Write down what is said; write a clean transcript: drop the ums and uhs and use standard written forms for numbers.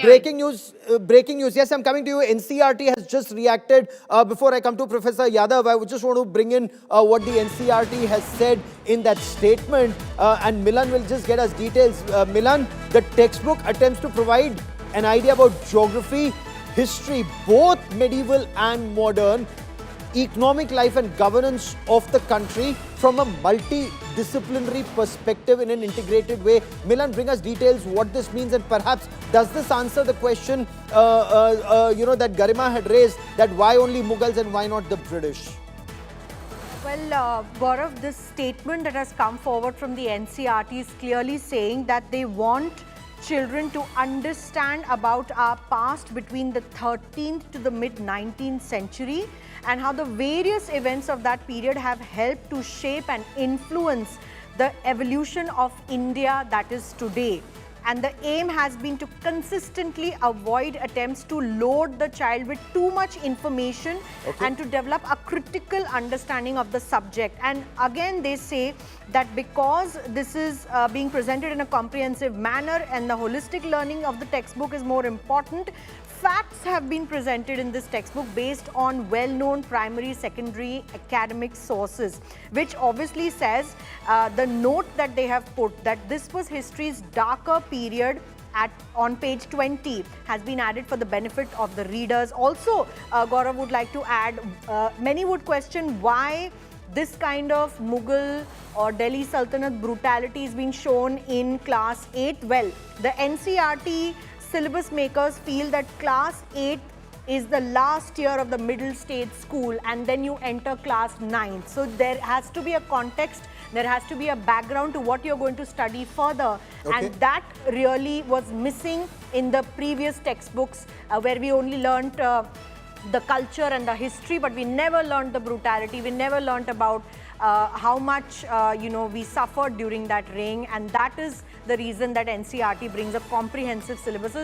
breaking news. Breaking news. Yes, I'm coming to you. NCRT has just reacted. Before I come to Professor Yadav, I would just want to bring in what the NCRT has said in that statement. And Milan will just get us details. Milan, the textbook attempts to provide an idea about geography, history, both medieval and modern, economic life and governance of the country from a multidisciplinary perspective in an integrated way. Milan, bring us details what this means, and perhaps does this answer the question that Garima had raised, that why only Mughals and why not the British? Well, Gaurav, this statement that has come forward from the NCRT is clearly saying that they want children to understand about our past between the 13th to the mid-19th century and how the various events of that period have helped to shape and influence the evolution of India that is today. And the aim has been to consistently avoid attempts to load the child with too much information and to develop a critical understanding of the subject. And again, they say that because this is being presented in a comprehensive manner and the holistic learning of the textbook is more important, facts have been presented in this textbook based on well-known primary, secondary, academic sources, which obviously says the note that they have put that this was history's darker period on page 20 has been added for the benefit of the readers. Also, Gaurav would like to add, many would question why this kind of Mughal or Delhi Sultanate brutality is being shown in class 8. Well, the NCRT syllabus makers feel that class 8 is the last year of the middle stage school and then you enter class 9. So there has to be a context, there has to be a background to what you're going to study further. And that really was missing in the previous textbooks where we only learnt the culture and the history, but we never learned the brutality. We never learnt about how much we suffered during that reign, and that is the reason that NCRT brings a comprehensive syllabus.